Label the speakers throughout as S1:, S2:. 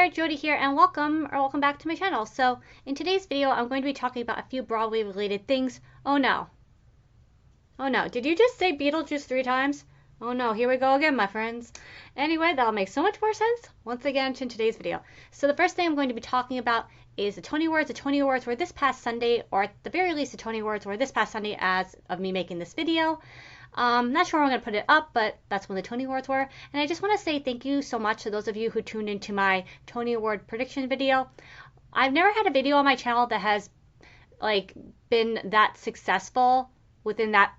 S1: there, Jody here, and welcome back to my channel. So in today's video, I'm going to be talking about a few Broadway related things. Oh no, did you just say Beetlejuice 3 times? Oh no, here we go again, my friends. Anyway, that'll make so much more sense once again in today's video. So the first thing I'm going to be talking about is the Tony Awards. The Tony Awards were this past Sunday, or at the very least the Tony Awards were this past Sunday as of me making this video. Not sure when I'm going to put it up, but that's when the Tony Awards were. And I just want to say thank you so much to those of you who tuned into my Tony Award prediction video. I've never had a video on my channel that has been that successful within that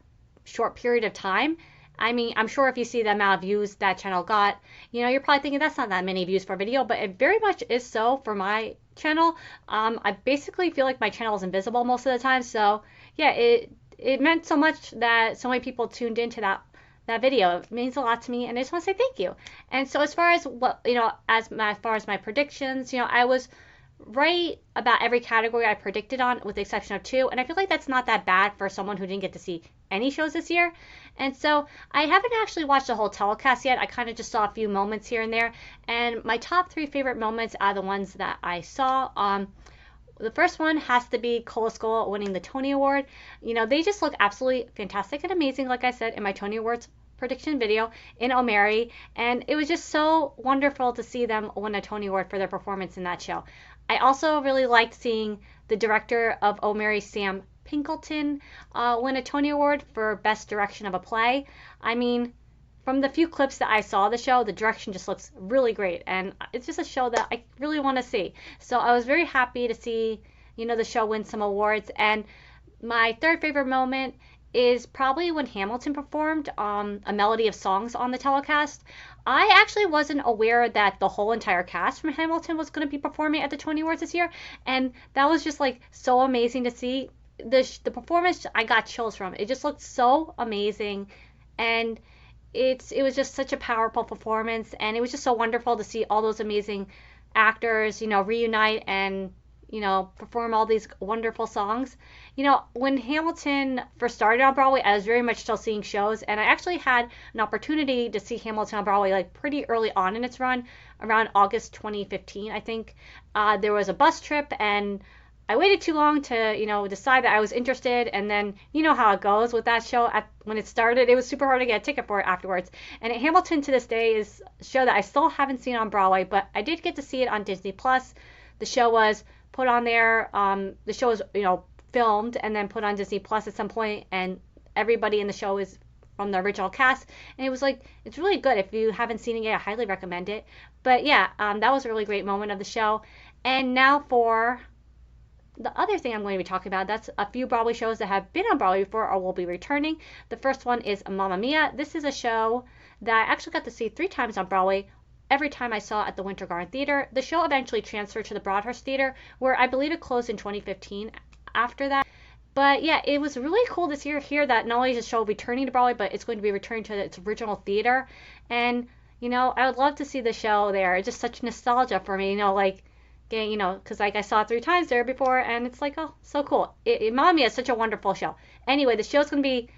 S1: short period of time. I mean, I'm sure if you see the amount of views that channel got, you're probably thinking that's not that many views for a video, but it very much is so for my channel. I basically feel like my channel is invisible most of the time. So yeah, it meant so much that so many people tuned into that video. It means a lot to me, and I just want to say thank you. And so as far as as far as my predictions, I was right about every category I predicted on, with the exception of 2, and I feel like that's not that bad for someone who didn't get to see any shows this year. And so I haven't actually watched the whole telecast yet. I kind of just saw a few moments here and there, and my top 3 favorite moments are the ones that I saw. The first one has to be Cola School winning the Tony Award. They just look absolutely fantastic and amazing, like I said in my Tony Awards prediction video in O'Mary, and it was just so wonderful to see them win a Tony Award for their performance in that show. I also really liked seeing the director of O'Mary, Sam Pinkleton, win a Tony Award for Best Direction of a Play. I mean, from the few clips that I saw of the show, the direction just looks really great, and it's just a show that I really want to see. So I was very happy to see, the show win some awards. And my third favorite moment is probably when Hamilton performed A Melody of Songs on the telecast. I actually wasn't aware that the whole entire cast from Hamilton was going to be performing at the Tony Awards this year, and that was just so amazing to see. The performance, I got chills from. It just looked so amazing, and it was just such a powerful performance, and it was just so wonderful to see all those amazing actors, reunite and perform all these wonderful songs. When Hamilton first started on Broadway, I was very much still seeing shows, and I actually had an opportunity to see Hamilton on Broadway pretty early on in its run, around August 2015, I think. There was a bus trip, and I waited too long to, decide that I was interested, and then you know how it goes with that show. When it started, it was super hard to get a ticket for it afterwards. And Hamilton to this day is a show that I still haven't seen on Broadway, but I did get to see it on Disney+. The show was put on there. The show was, filmed and then put on Disney+ at some point, and everybody in the show is from the original cast. And it was it's really good. If you haven't seen it yet, I highly recommend it. But yeah, that was a really great moment of the show. And now for the other thing I'm going to be talking about, that's a few Broadway shows that have been on Broadway before or will be returning. The first one is Mamma Mia. This is a show that I actually got to see 3 times on Broadway. Every time I saw at the Winter Garden Theater. The show eventually transferred to the Broadhurst Theater, where I believe it closed in 2015 after that. But yeah, it was really cool this year here that not only is the show returning to Broadway, but it's going to be returning to its original theater. And, I would love to see the show there. It's just such nostalgia for me, because I saw it 3 times there before, and it's oh, so cool. Mamma Mia is such a wonderful show. Anyway, the show's going to be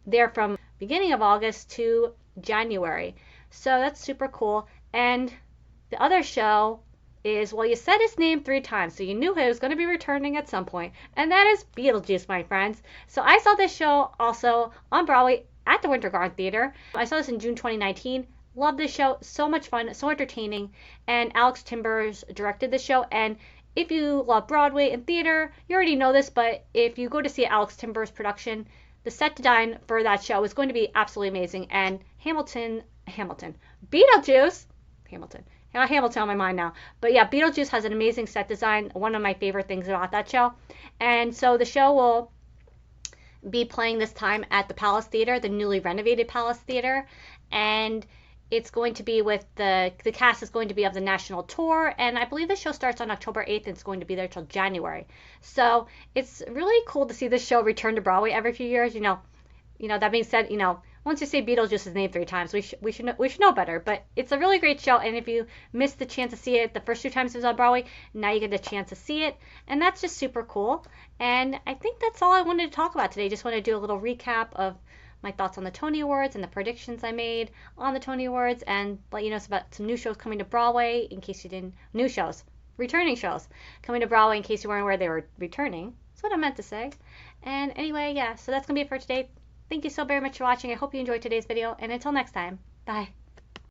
S1: there from beginning of August to January. So that's super cool. And the other show is, well, you said his name 3 times, so you knew he was going to be returning at some point, and that is Beetlejuice, my friends. So I saw this show also on Broadway at the Winter Garden Theater. I saw this in June 2019. Love this show. So much fun, so entertaining, and Alex Timbers directed the show. And if you love Broadway and theater, you already know this, but if you go to see Alex Timbers' production, the set design for that show is going to be absolutely amazing. And Beetlejuice, I got Hamilton on my mind now. But yeah, Beetlejuice has an amazing set design. One of my favorite things about that show. And so the show will be playing this time at the Palace Theater, the newly renovated Palace Theater. And it's going to be with the cast is going to be of the national tour. And I believe the show starts on October 8th and it's going to be there till January. So it's really cool to see this show return to Broadway every few years. That being said, once you say Beetlejuice's name 3 times, we should know better. But it's a really great show, and if you missed the chance to see it the first 2 times it was on Broadway, now you get the chance to see it, and that's just super cool. And I think that's all I wanted to talk about today. Just want to do a little recap of my thoughts on the Tony Awards and the predictions I made on the Tony Awards, and let you know about some new shows coming to Broadway in case you didn't, new shows, returning shows coming to Broadway in case you weren't aware they were returning. That's what I meant to say. And anyway, yeah, so that's going to be it for today. Thank you so very much for watching. I hope you enjoyed today's video, and until next time, bye.